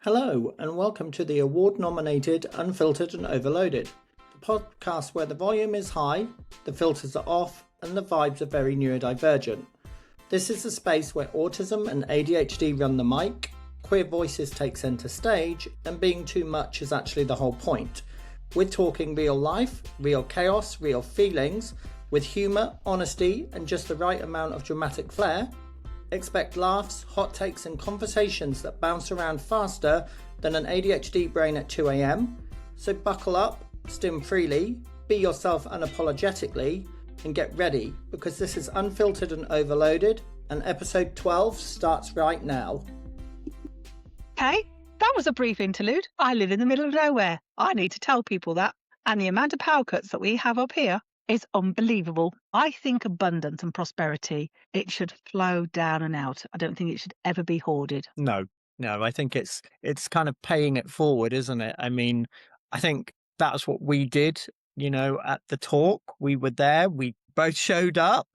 Hello, and welcome to the award-nominated Unfiltered and Overloaded, the podcast where the volume is high, the filters are off, and the vibes are very neurodivergent. This is a space where autism and ADHD run the mic, queer voices take centre stage, and being too much is actually the whole point. We're talking real life, real chaos, real feelings, with humour, honesty, and just the right amount of dramatic flair. Expect laughs, hot takes and conversations that bounce around faster than an ADHD brain at 2 a.m. So buckle up, stim freely, be yourself unapologetically, and get ready because this is Unfiltered and Overloaded, and episode 12 starts right now. Okay, that was a brief interlude. I live in the middle of nowhere. I need to tell people that. And the amount of power cuts that we have up here is unbelievable. I think abundance and prosperity, it should flow down and out. I don't think it should ever be hoarded. No, I think it's kind of paying it forward, isn't it? I mean, I think that's what we did, at the talk. We were there. We both showed up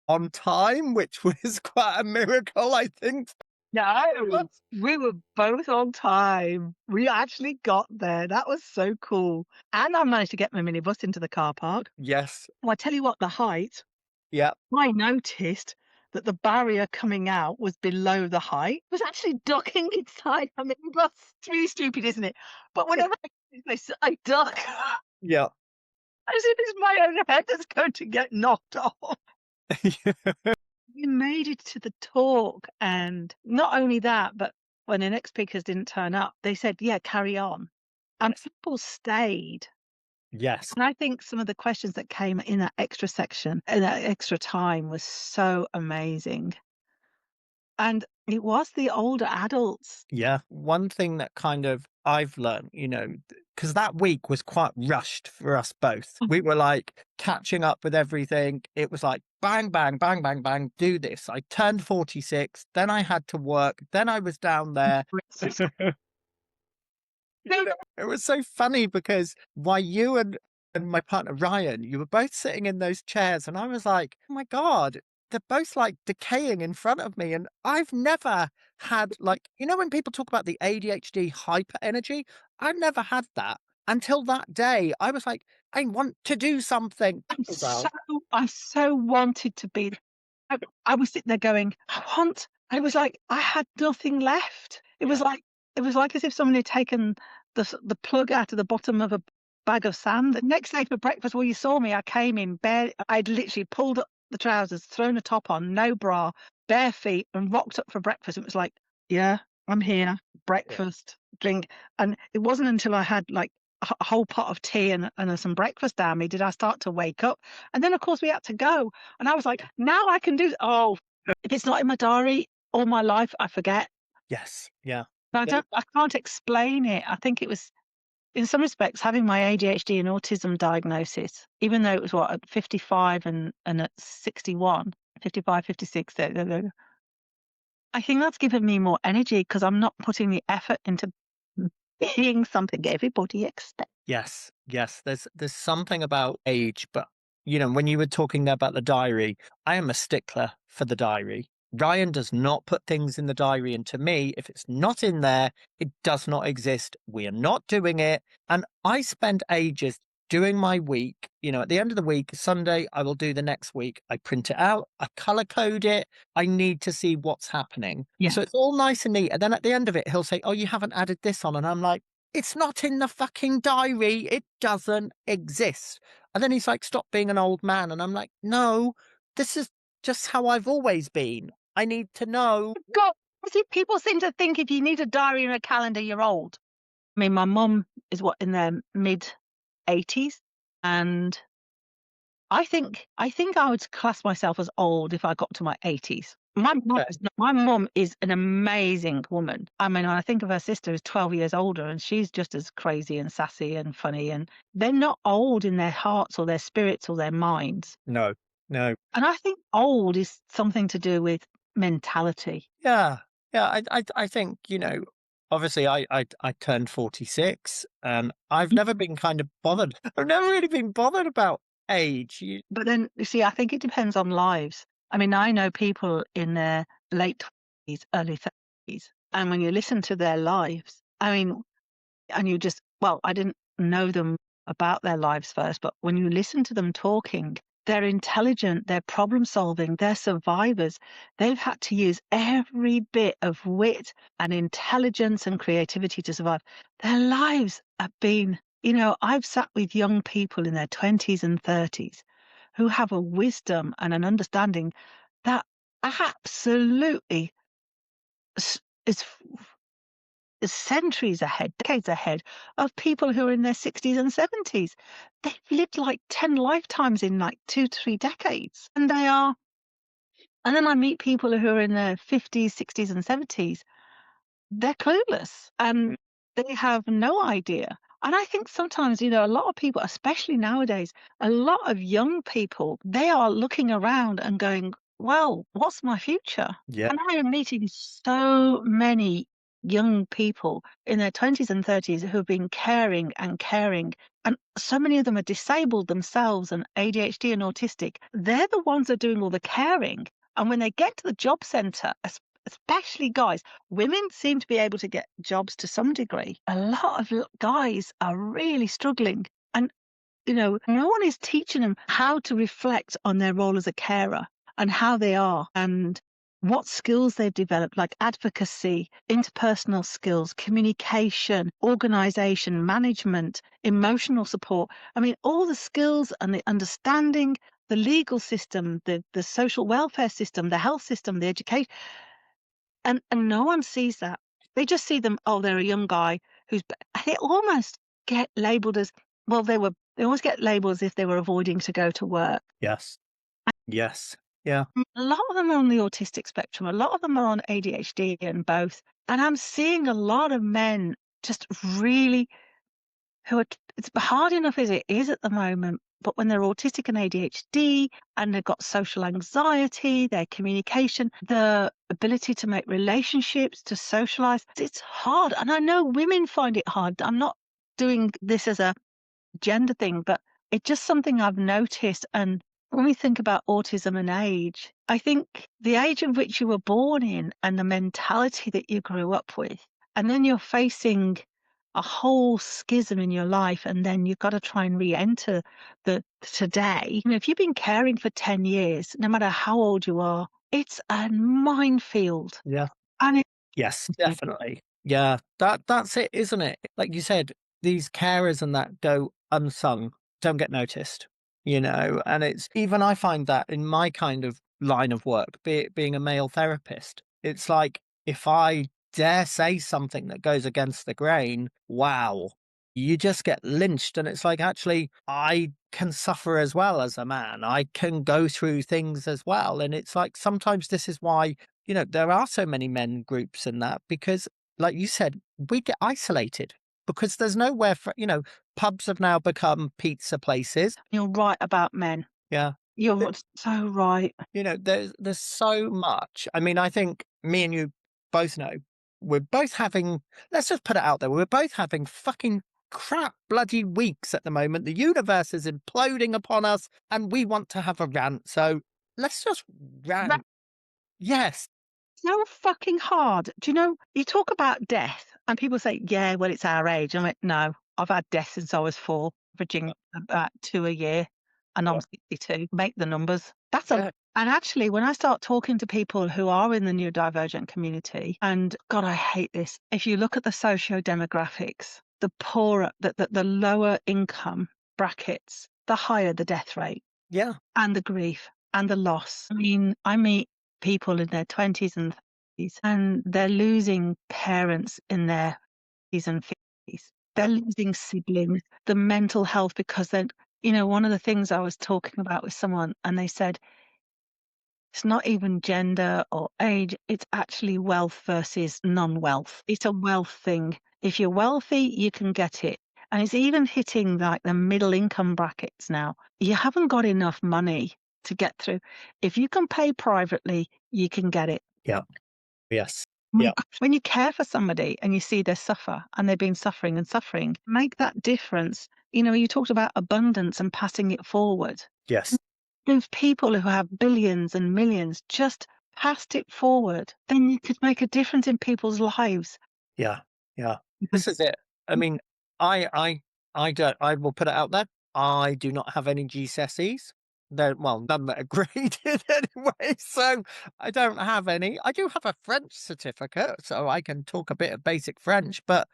on time, which was quite a miracle, I think. Yeah, we were both on time. We actually got there. That was so cool. And I managed to get my minibus into the car park. Yes. Well, I tell you what, the height. Yeah. I noticed that the barrier coming out was below the height. It was actually ducking inside my minibus. It's really stupid, isn't it? But whenever I duck, Yeah. as if it's my own head that's going to get knocked off. We made it to the talk, and not only that, but when the next speakers didn't turn up, they said, yeah, carry on. And people stayed. Yes. And I think some of the questions that came in that extra section, in that extra time, was so amazing. And it was the older adults. Yeah. One thing that kind of I've learned, because that week was quite rushed for us both. We were like catching up with everything. It was like bang, bang, bang, bang, bang, do this. I turned 46, then I had to work, then I was down there. It was so funny because while you and my partner Ryan, you were both sitting in those chairs, and I was like, oh my God, they're both like decaying in front of me. And I've never had when people talk about the ADHD hyper energy, I've never had that until that day. I was like, I want to do something. I so wanted to be. I was sitting there going, I was like, I had nothing left. It was like as if someone had taken the plug out of the bottom of a bag of sand. The next day for breakfast, well, you saw me. I came in bare. I'd literally pulled up the trousers, thrown a top on, no bra, bare feet, and rocked up for breakfast. It was like, yeah, I'm here. Breakfast, drink, and it wasn't until I had like a whole pot of tea and some breakfast down me did I start to wake up. And then of course we had to go, and I was like, now I can do. Oh, if it's not in my diary all my life, I forget. Yes. Yeah. I can't explain it. I think it was, in some respects, having my ADHD and autism diagnosis, even though it was at 55 and at 61, 55, 56, I think that's given me more energy because I'm not putting the effort into being something everybody expects. Yes. There's something about age, but when you were talking there about the diary, I am a stickler for the diary. Ryan does not put things in the diary, and to me, if it's not in there, it does not exist. We are not doing it. And I spend ages doing my week. At the end of the week, Sunday, I will do the next week. I print it out, I color code it. I need to see what's happening. Yeah. So it's all nice and neat. And then at the end of it, he'll say, oh, you haven't added this on. And I'm like, it's not in the fucking diary. It doesn't exist. And then he's like, stop being an old man. And I'm like, no, this is just how I've always been. I need to know. God, see, people seem to think if you need a diary and a calendar, you're old. I mean, my mum is in their mid-80s, and I think I would class myself as old if I got to my 80s. My mum is an amazing woman. I mean, I think of her sister as 12 years older, and she's just as crazy and sassy and funny. And they're not old in their hearts or their spirits or their minds. No. And I think old is something to do with mentality. Yeah. I think, obviously I turned 46, and I've never been kind of bothered. I've never really been bothered about age. But then, you see, I think it depends on lives. I mean, I know people in their late 20s, early 30s, and when you listen to their lives, I mean, and you just, well, I didn't know them about their lives first, but when you listen to them talking, they're intelligent, they're problem solving, they're survivors. They've had to use every bit of wit and intelligence and creativity to survive. Their lives have been, I've sat with young people in their 20s and 30s who have a wisdom and an understanding that absolutely s- is centuries ahead, decades ahead of people who are in their 60s and 70s. They've lived like 10 lifetimes in like 2, 3 decades. And then I meet people who are in their 50s, 60s, and 70s. They're clueless and they have no idea. And I think sometimes, a lot of people, especially nowadays, a lot of young people, they are looking around and going, well, what's my future? Yeah. And I am meeting so many young people in their 20s and 30s who have been caring and caring. And so many of them are disabled themselves and ADHD and autistic. They're the ones that are doing all the caring. And when they get to the job centre, especially guys, women seem to be able to get jobs to some degree. A lot of guys are really struggling. And, no one is teaching them how to reflect on their role as a carer and how they are and what skills they've developed, like advocacy, interpersonal skills, communication, organization, management, emotional support. I mean, all the skills and the understanding, the legal system, the social welfare system, the health system, the education. And no one sees that. They just see them, oh, they're a young guy they almost get labeled as, well, they always get labeled as if they were avoiding to go to work. Yes. Yes. Yeah. A lot of them are on the autistic spectrum. A lot of them are on ADHD and both. And I'm seeing a lot of men just really it's hard enough as it is at the moment, but when they're autistic and ADHD and they've got social anxiety, their communication, the ability to make relationships, to socialize, it's hard. And I know women find it hard. I'm not doing this as a gender thing, but it's just something I've noticed. And when we think about autism and age, I think the age of which you were born in and the mentality that you grew up with, and then you're facing a whole schism in your life, and then you've got to try and re-enter the today. If you've been caring for 10 years, no matter how old you are, it's a minefield. Yeah. And Yes, definitely. Yeah, that's it, isn't it? Like you said, these carers and that go unsung, don't get noticed, and it's even I find that in my kind of line of work, be it being a male therapist, it's like if I dare say something that goes against the grain, wow, you just get lynched. And it's like, actually, I can suffer as well as a man. I can go through things as well. And it's like sometimes this is why there are so many men groups in that because, like you said, we get isolated because there's nowhere for, pubs have now become pizza places. you're right about men. Yeah. You're so right. There's so much. I mean, I think me and you both know we're both having, let's just put it out there, we're both having fucking crap bloody weeks at the moment. The universe is imploding upon us and we want to have a rant. So let's just rant. Yes. So fucking hard. Do you know, you talk about death and people say, yeah, well, it's our age. I went, no, I've had death since I was 4, averaging about 2 a year. And I'm 62. Make the numbers. That's a. And actually, when I start talking to people who are in the neurodivergent community, and God, I hate this. If you look at the socio-demographics, the poorer, the lower income brackets, the higher the death rate. Yeah. And the grief and the loss. I mean, I meet people in their 20s and 30s, and they're losing parents in their 40s and 50s. They're losing siblings, the mental health, because then, one of the things I was talking about with someone, and they said, it's not even gender or age, it's actually wealth versus non-wealth. It's a wealth thing. If you're wealthy, you can get it. And it's even hitting like the middle income brackets now. You haven't got enough money to get through. If you can pay privately, you can get it. Yeah. Yes. Yeah. When you care for somebody and you see they suffer and they've been suffering and suffering, make that difference. You talked about abundance and passing it forward. Yes. Those people who have billions and millions just passed it forward, then you could make a difference in people's lives. Yeah. Yeah. This is because it. I mean, I don't, I will put it out there. I do not have any GCSEs. Well, none that are graded anyway. So I don't have any. I do have a French certificate, so I can talk a bit of basic French, but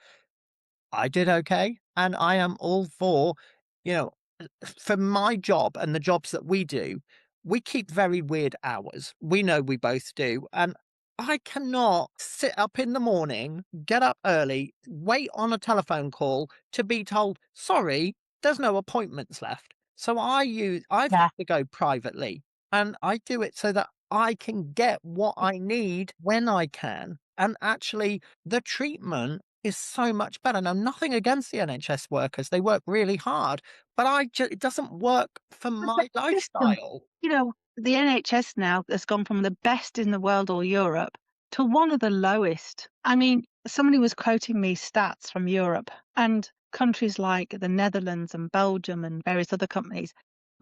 I did okay. And I am all for, you know, for my job and the jobs that we do, we keep very weird hours. We know we both do. And I cannot sit up in the morning, get up early, wait on a telephone call to be told, sorry, there's no appointments left. So I've had yeah. to go privately, and I do it so that I can get what I need when I can. And actually, the treatment is so much better. Now, nothing against the NHS workers, they work really hard, but it doesn't work for my System. lifestyle. You know, the NHS now has gone from the best in the world or Europe to one of the lowest. I mean, somebody was quoting me stats from Europe, and countries like the Netherlands and Belgium and various other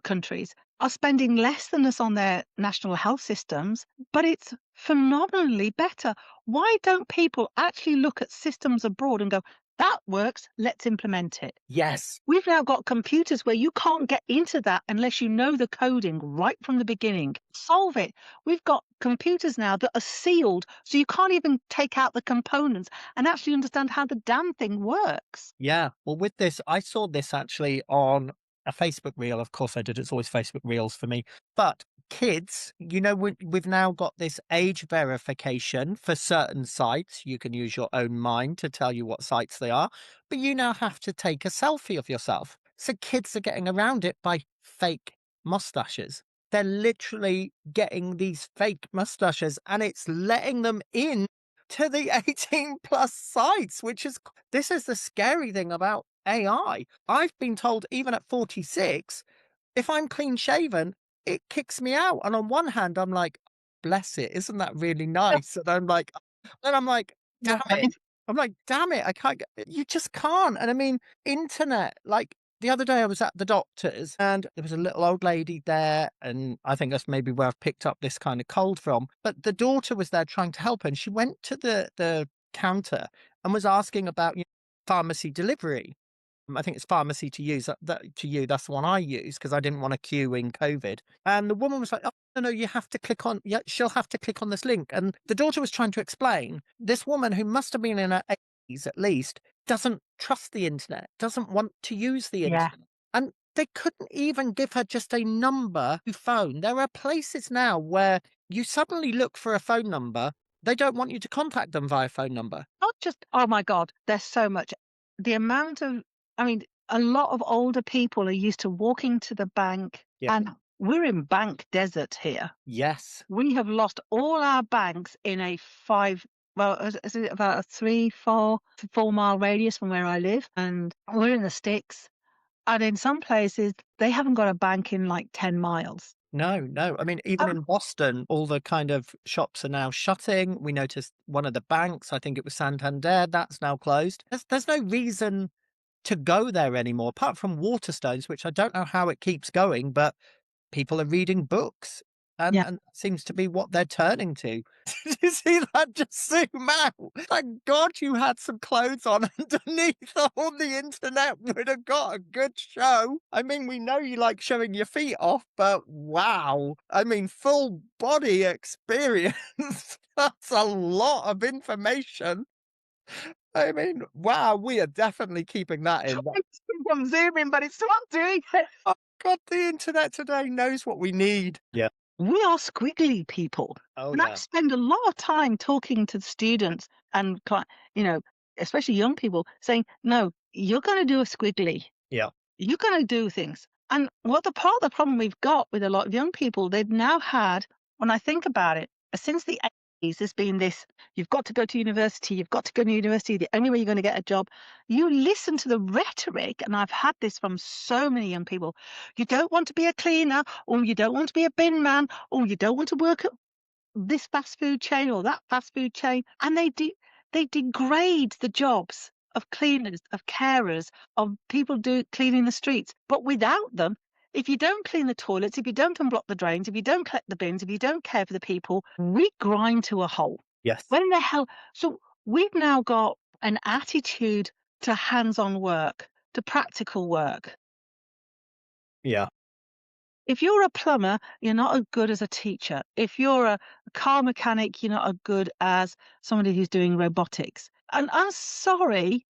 countries are spending less than us on their national health systems, but it's phenomenally better. Why don't people actually look at systems abroad and go, that works, let's implement it? Yes. We've now got computers where you can't get into that unless you know the coding right from the beginning. Solve it. We've got computers now that are sealed, so you can't even take out the components and actually understand how the damn thing works. Yeah. Well, with this, I saw this actually on a Facebook reel. Of course, I did. It's always Facebook reels for me. But kids, we've now got this age verification for certain sites. You can use your own mind to tell you what sites they are, but you now have to take a selfie of yourself. So kids are getting around it by fake mustaches. They're literally getting these fake mustaches, and it's letting them in to the 18 plus sites, this is the scary thing about AI. I've been told even at 46, if I'm clean shaven, it kicks me out. And on one hand, I'm like, bless it, isn't that really nice? And I'm like, damn it. Right. I'm like, damn it, I can't get, you just can't. And I mean, internet, like the other day I was at the doctor's and there was a little old lady there. And I think that's maybe where I've picked up this kind of cold from. But the daughter was there trying to help her. And she went to the counter and was asking about pharmacy delivery. I think it's pharmacy to use to you. That's the one I use because I didn't want to queue in COVID. And the woman was like, "Oh no, you have to click on. Yeah, she'll have to click on this link." And the daughter was trying to explain. This woman, who must have been in her 80s at least, doesn't trust the internet, doesn't want to use the Yeah. internet, and they couldn't even give her just a number to phone. There are places now where you suddenly look for a phone number. They don't want you to contact them via phone number. Not just, oh my God, there's so much. The amount of, I mean, a lot of older people are used to walking to the bank, Yeah. and we're in bank desert here. Yes. We have lost all our banks in a is it about a 4 mile radius from where I live? And we're in the sticks. And in some places, they haven't got a bank in like 10 miles. No, no. I mean, even Oh, in Boston, all the kind of shops are now shutting. We noticed one of the banks, I think it was Santander, that's now closed. There's no reason to go there anymore, apart from Waterstones, which I don't know how it keeps going, but people are reading books. yeah. And that seems to be what they're turning to. Did you see that just zoom out? Thank God you had some clothes on underneath, or the internet would have got a good show. I mean, we know you like showing your feet off, but wow. I mean, full body experience. That's a lot of information. I mean, wow, we are definitely keeping that in. I'm zooming, but it's not doing it. Oh God, the internet today knows what we need. Yeah. We are squiggly people. Oh And I yeah. spend a lot of time talking to students and, you know, especially young people, saying, no, you're going to do a squiggly. Yeah. You're going to do things. And what the part of the problem we've got with a lot of young people, they've now had, when I think about it, since the 80s, there's been this, you've got to go to university, you've got to go to university, the only way you're going to get a job. You listen to the rhetoric, and I've had this from so many young people. You don't want to be a cleaner, or you don't want to be a bin man, or you don't want to work at this fast food chain or that fast food chain. And they degrade the jobs of cleaners, of carers, of people cleaning the streets. But without them, if you don't clean the toilets, if you don't unblock the drains, if you don't collect the bins, if you don't care for the people, we grind to a halt. Yes. When the hell? So we've now got an attitude to hands-on work, to practical work. Yeah. If you're a plumber, you're not as good as a teacher. If you're a car mechanic, you're not as good as somebody who's doing robotics. And I'm sorry,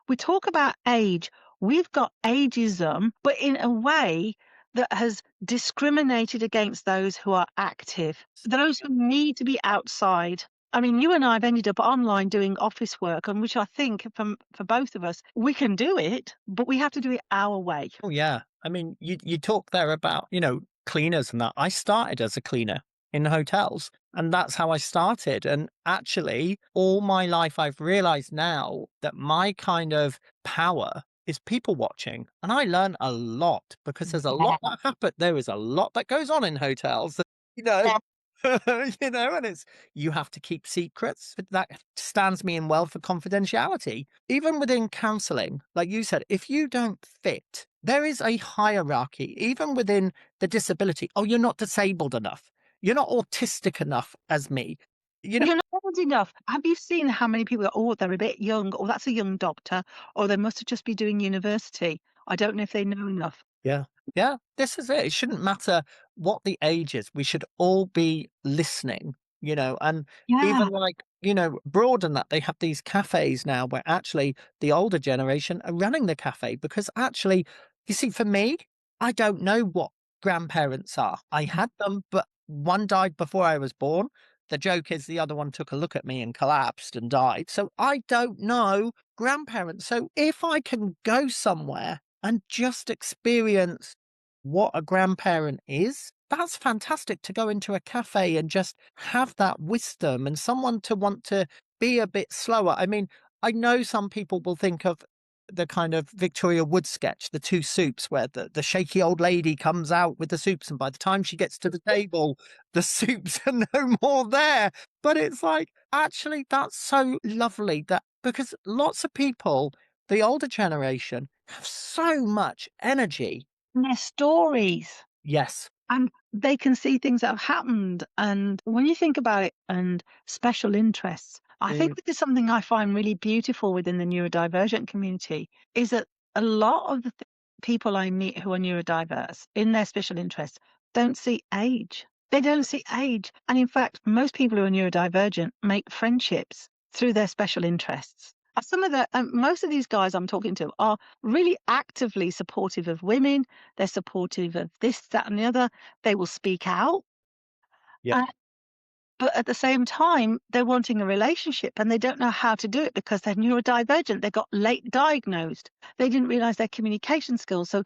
we talk about age. We've got ageism, but in a way that has discriminated against those who are active, those who need to be outside. I mean, you and I have ended up online doing office work, and which I think for both of us, we can do it, but we have to do it our way. Oh, yeah. I mean, you talk there about, cleaners and that. I started as a cleaner in hotels, and that's how I started. And actually, all my life, I've realized now that my kind of power is people watching. And I learn a lot because there's a lot that happen. There is a lot that goes on in hotels, you know. And it's you have to keep secrets. But that stands me in well for confidentiality. Even within counseling, like you said, if you don't fit, there is a hierarchy, even within the disability. Oh, you're not disabled enough. You're not autistic enough as me. You know, You're not old enough. Have you seen how many people go, "Oh, they're a bit young," or "That's a young doctor," or "They must have just be doing university. I don't know if they know enough." yeah. Yeah. This is it. It shouldn't matter what the age is. We should all be listening, and Yeah. even like, broaden that. They have these cafes now where actually the older generation are running the cafe because actually, you see, for me, I don't know what grandparents are. I had them, but one died before I was born. The joke is the other one took a look at me and collapsed and died. So I don't know grandparents. So if I can go somewhere and just experience what a grandparent is, that's fantastic to go into a cafe and just have that wisdom and someone to want to be a bit slower. I mean, I know some people will think of the kind of Victoria Wood sketch, the two soups, where the shaky old lady comes out with the soups, and by the time she gets to the table, the soups are no more there. But it's like, actually, that's so lovely that because lots of people, the older generation, have so much energy. And their stories, Yes. and they can see things that have happened, and when you think about it, and special interests, I think Mm, this is something I find really beautiful within the neurodivergent community, is that a lot of the people I meet who are neurodiverse in their special interests don't see age. They don't see age. And in fact, most people who are neurodivergent make friendships through their special interests. Some of the most of these guys I'm talking to are really actively supportive of women. They're supportive of this, that, and the other. They will speak out. yeah. Uh, but at the same time, they're wanting a relationship and they don't know how to do it because they're neurodivergent. They got late diagnosed. They didn't realize their communication skills. So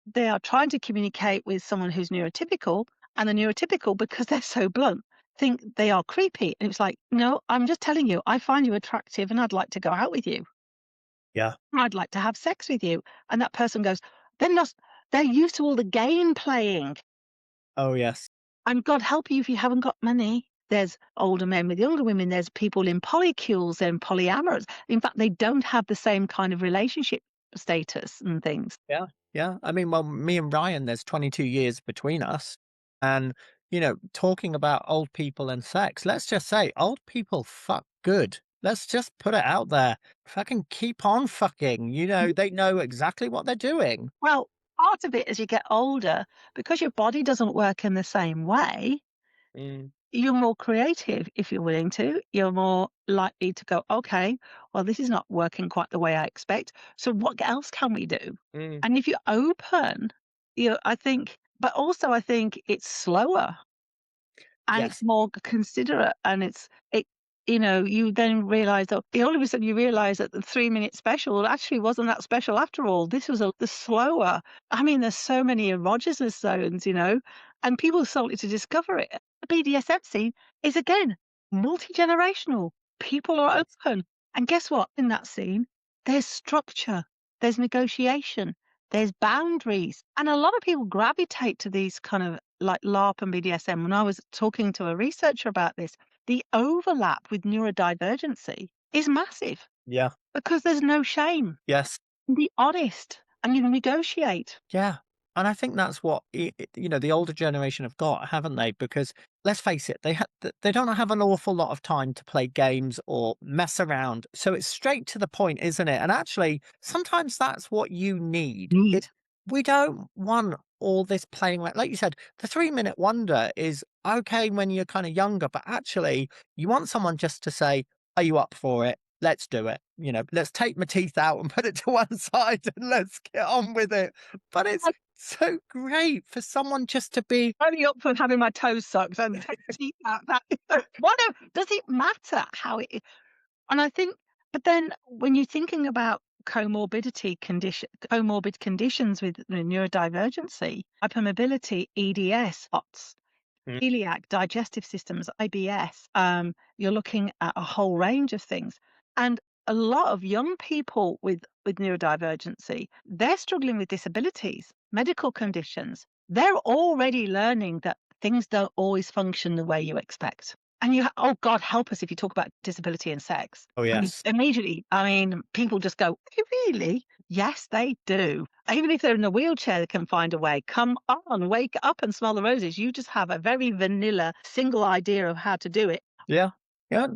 they are trying to communicate with someone who's neurotypical, and the neurotypical, because they're so blunt, think they are creepy. And it's like, no, I'm just telling you, I find you attractive and I'd like to go out with you. Yeah. I'd like to have sex with you. And that person goes, they're not, they're used to all the game playing. Oh, yes. And God help you if you haven't got money. There's older men with younger women. There's people in polycules and polyamorous. In fact, they don't have the same kind of relationship status and things. Yeah. Yeah. I mean, well, me and Ryan, there's 22 years between us. And, talking about old people and sex, let's just say old people fuck good. Let's just put it out there. Fucking keep on fucking. They know exactly what they're doing. Well, part of it as you get older, because your body doesn't work in the same way, Mm, you're more creative if you're willing to. You're more likely to go, okay, well, this is not working quite the way I expect. So what else can we do? mm, And if you're open, I think, but also I think it's slower and it's yes. more considerate, and you then realize that all of a sudden you realize that the 3 minute special actually wasn't that special after all. This was the slower. I mean, there's so many erogenous zones, and people started to discover it. The BDSM scene is again multi-generational. People are Yes. open. And guess what? In that scene, there's structure, there's negotiation, there's boundaries. And a lot of people gravitate to these kind of like LARP and BDSM. When I was talking to a researcher about this, the overlap with neurodivergency is massive Yeah. because there's no shame. Yes. Be honest and you negotiate. Yeah. And I think that's what the older generation have got, haven't they? Because let's face it, they don't have an awful lot of time to play games or mess around. So it's straight to the point, isn't it? And actually, sometimes that's what you need. Need. We don't want all this playing like you said, the 3-minute wonder is okay when you're kind of younger, but actually you want someone just to say, "Are you up for it? Let's do it. Let's take my teeth out and put it to one side and let's get on with it." But it's so great for someone just to be Only up for having my toes sucked and take the teeth out. That what does it matter how it? And I think, but then when you're thinking about comorbid conditions with neurodivergency, hypermobility, EDS, POTS, Mm. celiac, digestive systems, IBS, you're looking at a whole range of things. And a lot of young people with neurodivergency, they're struggling with disabilities, medical conditions. They're already learning that things don't always function the way you expect. And oh God, help us if you talk about disability and sex. Oh, And yes. immediately, I mean, people just go, "Oh, really?" Yes, they do. Even if they're in a wheelchair, they can find a way. Come on, wake up and smell the roses. You just have a very vanilla, single idea of how to do it. Yeah. Yeah.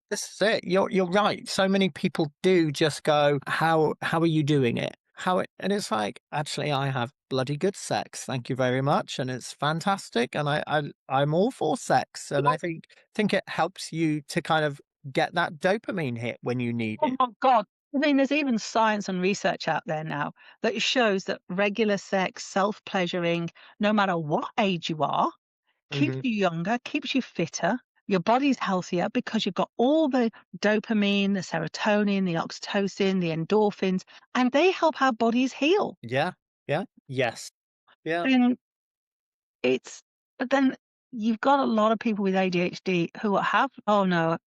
This is it. You're right. So many people do just go, how are you doing it? And it's like, actually, I have bloody good sex. Thank you very much. And it's fantastic. And I'm all for sex. And I think it helps you to kind of get that dopamine hit when you need Oh it. my God. I mean, there's even science and research out there now that shows that regular sex, self-pleasuring, no matter what age you are, keeps Hmm. you younger, keeps you fitter. Your body's healthier because you've got all the dopamine, the serotonin, the oxytocin, the endorphins, and they help our bodies heal. Yeah. Yeah. Yes. Yeah. Then it's, but then you've got a lot of people with ADHD who have, oh no,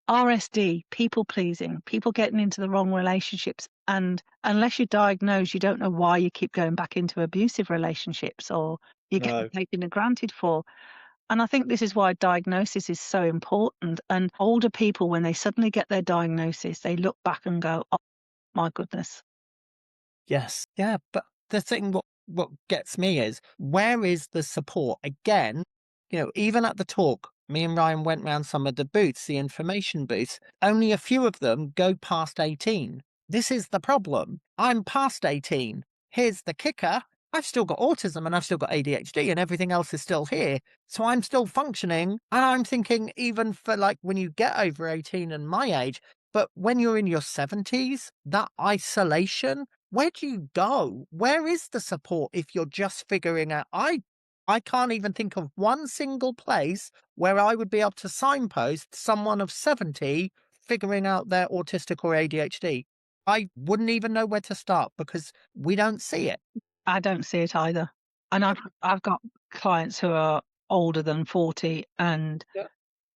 RSD, people pleasing, people getting into the wrong relationships. And unless you're diagnosed, you don't know why you keep going back into abusive relationships or you're getting No. taken for granted for. And I think this is why diagnosis is so important. And older people, when they suddenly get their diagnosis, they look back and go, "Oh my goodness." Yes. Yeah, but the thing what gets me is where is the support? Again, even at the talk, me and Ryan went round some of the booths, the information booths. Only a few of them go past 18. This is the problem. I'm past 18. Here's the kicker. I've still got autism and I've still got ADHD and everything else is still here. So I'm still functioning. And I'm thinking, even for like when you get over 18 and my age, but when you're in your 70s, that isolation, where do you go? Where is the support if you're just figuring out? I can't even think of one single place where I would be able to signpost someone of 70 figuring out their autistic or ADHD. I wouldn't even know where to start because we don't see it. I don't see it either. And I've got clients who are older than 40 and Yeah.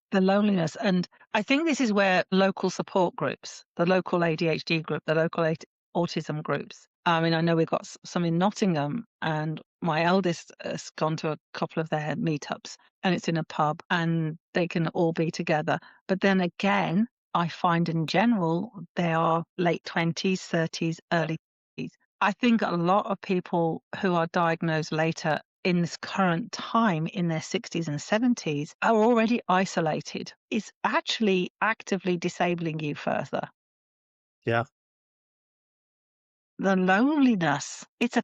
the loneliness. And I think this is where local support groups, the local ADHD group, the local autism groups. I mean, I know we've got some in Nottingham, and my eldest has gone to a couple of their meetups, and it's in a pub, and they can all be together. But then again, I find in general, they are late 20s, 30s, early 40s. I think a lot of people who are diagnosed later in this current time in their 60s and 70s are already isolated. It's actually actively disabling you further. Yeah. The loneliness, it's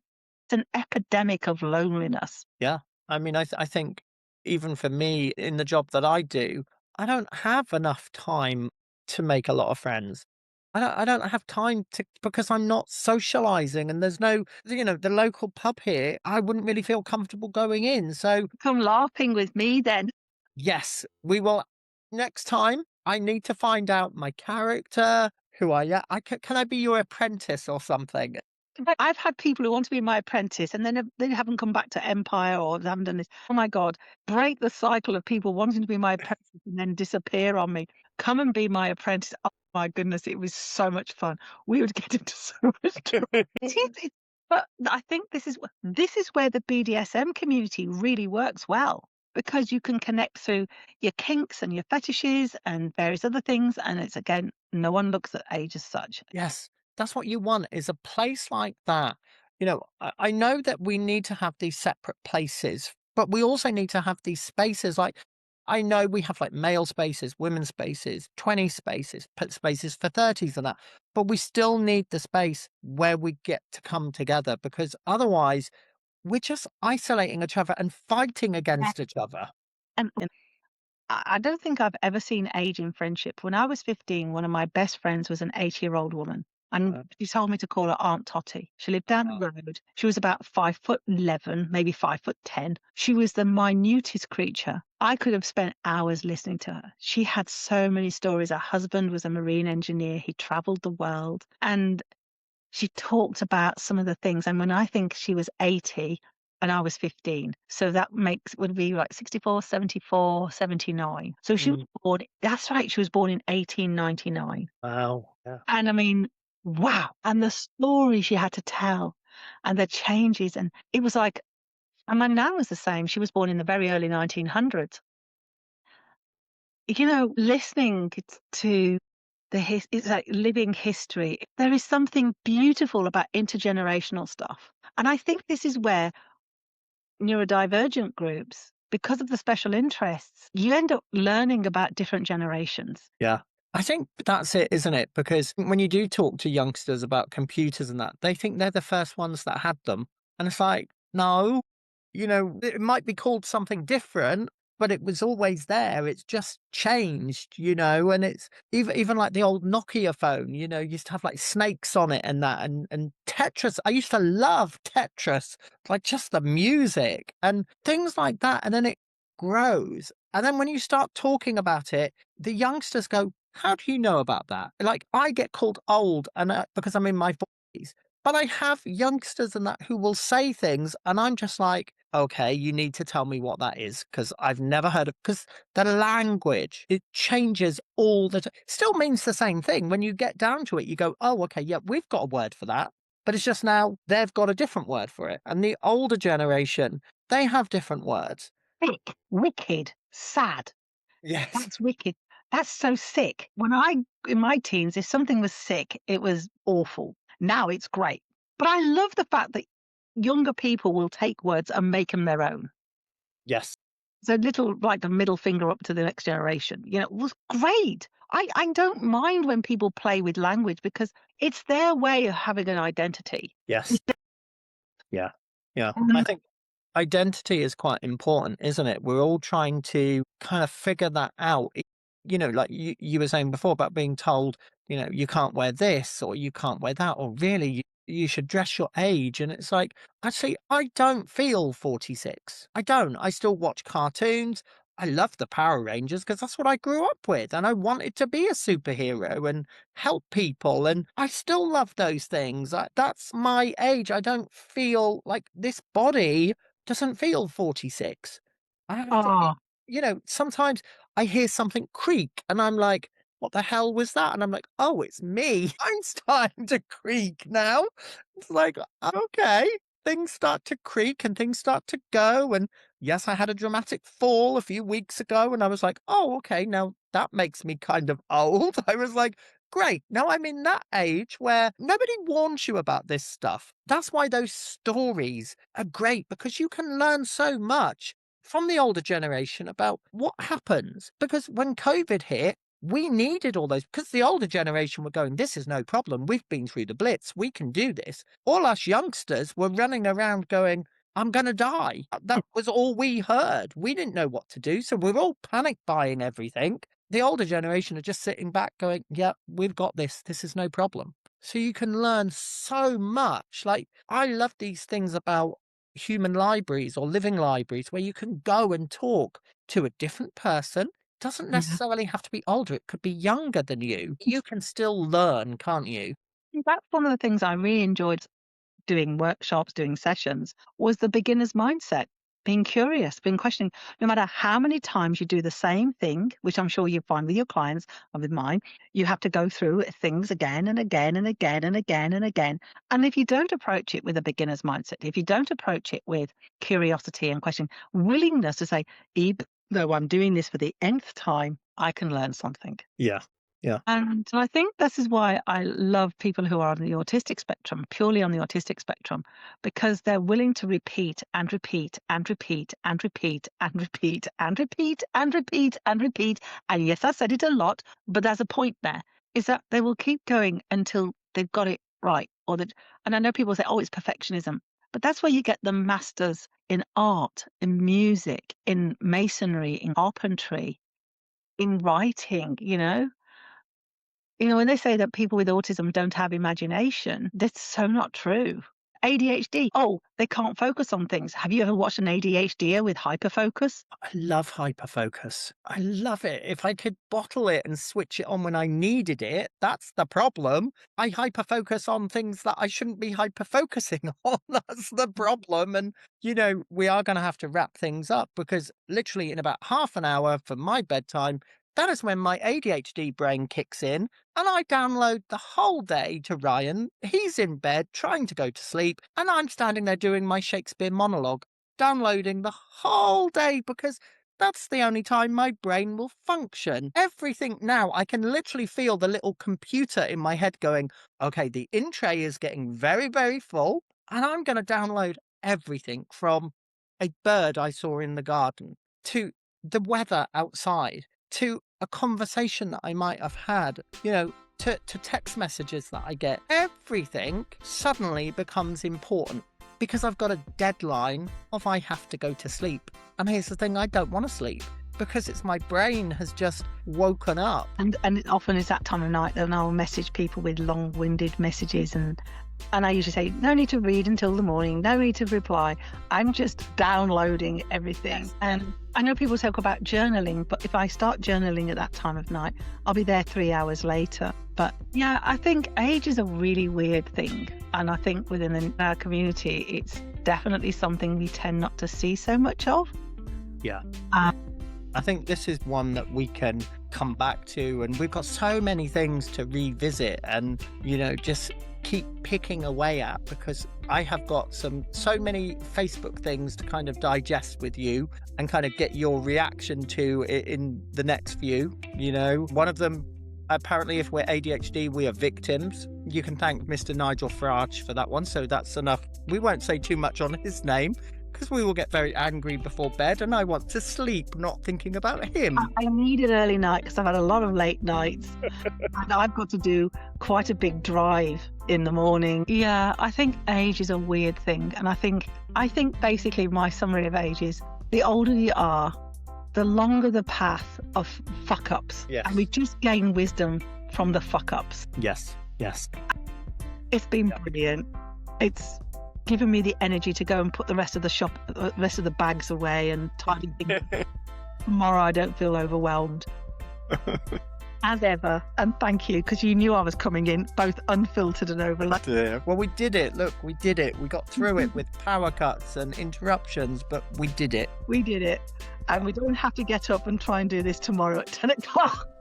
an epidemic of loneliness. Yeah. I mean, I think even for me in the job that I do, I don't have enough time to make a lot of friends. I don't have time to because I'm not socializing and there's no, the local pub here, I wouldn't really feel comfortable going in. So Come laughing with me then. yes, we will next time I need to find out my character, who I am. Can I be your apprentice or something? I've had people who want to be my apprentice and then they haven't come back to Empire or they haven't done this. Oh my God, break the cycle of people wanting to be my apprentice and then disappear on me. Come and be my apprentice. Oh my goodness, it was so much fun. We would get into so much trouble. But I think this is where the BDSM community really works well because you can connect through your kinks and your fetishes and various other things. And it's again, no one looks at age as such. Yes, that's what you want is a place like that I know that we need to have these separate places, but we also need to have these spaces. Like, I know we have like male spaces, women's spaces, 20 spaces, put spaces for 30s and that, but we still need the space where we get to come together because otherwise we're just isolating each other and fighting Yeah. against each other. And I don't think I've ever seen age in friendship. When I was 15, one of my best friends was an 80-year-old woman. And Uh, she told me to call her Aunt Totty. She lived down the uh, road. She was about 5'11", maybe 5'10". She was the minutest creature. I could have spent hours listening to her. She had so many stories. Her husband was a marine engineer. He traveled the world. And she talked about some of the things. And when I think she was 80 and I was 15, so that would be like 64, 74, 79. So she was mm, born, that's right, she was born in 1899. wow. Yeah. And I mean, wow. And the story she had to tell and the changes. And it was like, and my nan was the same. She was born in the very early 1900s. Listening to it's like living history. There is something beautiful about intergenerational stuff. And I think this is where neurodivergent groups, because of the special interests, you end up learning about different generations. Yeah. I think that's it, isn't it? Because when you do talk to youngsters about computers and that, they think they're the first ones that had them. And it's like, no, it might be called something different, but it was always there. It's just changed, and it's even like the old Nokia phone, used to have like snakes on it and that and Tetris. I used to love Tetris, like just the music and things like that. And then it grows. And then when you start talking about it, the youngsters go, how do you know about that? Like I get called old and because I'm in my 40s, but I have youngsters and that who will say things and I'm just like, okay, you need to tell me what that is because I've never heard of, because the language, it changes all the time. Still means the same thing. When you get down to it, you go, oh, okay, yeah, we've got a word for that. But it's just now they've got a different word for it. And the older generation, they have different words. Sick, wicked, sad. Yes. That's wicked. That's so sick. In my teens, if something was sick, it was awful. Now it's great. But I love the fact that younger people will take words and make them their own. Yes. So little, like the middle finger up to the next generation, it was great. I don't mind when people play with language because it's their way of having an identity. Yes. Yeah. Yeah. I And think identity is quite important, isn't it? We're all trying to kind of figure that out. Like you were saying before about being told, you can't wear this or you can't wear that, or really you should dress your age. And it's like, actually, I don't feel 46. I don't. I still watch cartoons. I love the Power Rangers because that's what I grew up with. And I wanted to be a superhero and help people. And I still love those things. That's my age. I don't feel like this body doesn't feel 46. I have to be, oh, sometimes I hear something creak and I'm like, what the hell was that? And I'm like, oh, it's me. I'm starting to creak now. It's like, okay, things start to creak and things start to go. And yes, I had a dramatic fall a few weeks ago and I was like, oh, okay, now that makes me kind of old. I was like, great. Now I'm in that age where nobody warns you about this stuff. That's why those stories are great because you can learn so much from the older generation about what happens. Because when COVID hit, we needed all those because the older generation were going, this is no problem. We've been through the Blitz. We can do this. All us youngsters were running around going, I'm going to die. That was all we heard. We didn't know what to do. So we're all panic buying everything. The older generation are just sitting back going, yeah, we've got this. This is no problem. So you can learn so much. Like, I love these things about human libraries or living libraries where you can go and talk to a different person. Doesn't yeah. necessarily have to be older. It could be younger than you. You can still learn, can't you? That's one of the things I really enjoyed doing workshops, doing sessions, was the beginner's mindset. Being curious, being questioning, no matter how many times you do the same thing, which I'm sure you find with your clients and with mine, you have to go through things again and again and again and again and again. And if you don't approach it with a beginner's mindset, if you don't approach it with curiosity and question, willingness to say, even though I'm doing this for the nth time, I can learn something. Yeah. Yeah. And I think this is why I love people who are on the autistic spectrum, purely on the autistic spectrum, because they're willing to repeat and repeat and repeat and repeat and repeat and repeat and repeat and repeat. And yes, I said it a lot, but there's a point there, is that they will keep going until they've got it right. And I know people say, oh, it's perfectionism, but that's where you get the masters in art, in music, in masonry, in carpentry, in writing, when they say that people with autism don't have imagination, that's so not true. ADHD, oh, they can't focus on things. Have you ever watched an ADHDer with hyperfocus? I love hyperfocus. I love it. If I could bottle it and switch it on when I needed it, that's the problem. I hyperfocus on things that I shouldn't be hyperfocusing on. That's the problem. And, we are going to have to wrap things up because literally in about half an hour for my bedtime, that is when my ADHD brain kicks in and I download the whole day to Ryan. He's in bed trying to go to sleep and I'm standing there doing my Shakespeare monologue, downloading the whole day because that's the only time my brain will function. Everything now, I can literally feel the little computer in my head going, okay, the in tray is getting very, very full and I'm going to download everything from a bird I saw in the garden to the weather outside to a conversation that I might have had, to text messages that I get. Everything suddenly becomes important because I've got a deadline of I have to go to sleep. And here's the thing, I don't want to sleep because it's my brain has just woken up. And it often is that time of night that I'll message people with long-winded messages and I usually say, no need to read until the morning, no need to reply. I'm just downloading everything. Yes. And I know people talk about journaling, but if I start journaling at that time of night, I'll be there 3 hours later. But yeah, I think age is a really weird thing. And I think within our community, it's definitely something we tend not to see so much of. Yeah. I think this is one that we can come back to, and we've got so many things to revisit and, just keep picking away at because I have got so many Facebook things to kind of digest with you and kind of get your reaction to in the next few. One of them, apparently, if we're ADHD, we are victims. You can thank Mr. Nigel Farage for that one. So that's enough. We won't say too much on his name because we will get very angry before bed and I want to sleep, not thinking about him. I need an early night because I've had a lot of late nights and I've got to do quite a big drive in the morning. Yeah, I think age is a weird thing. And I think basically my summary of age is the older you are, the longer the path of fuck ups. Yes. And we just gain wisdom from the fuck ups. Yes. It's been brilliant. It's given me the energy to go and put the rest of the bags away and tidy things. Tomorrow I don't feel overwhelmed. As ever. And thank you, because you knew I was coming in both unfiltered and overloaded. Yeah. Well, we did it. Look, we did it. We got through it with power cuts and interruptions, but we did it. We did it. And we don't have to get up and try and do this tomorrow at 10 o'clock.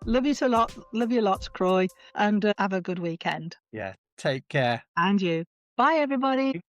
Love you lots, Kroy, and have a good weekend. Yeah, take care. And you. Bye, everybody.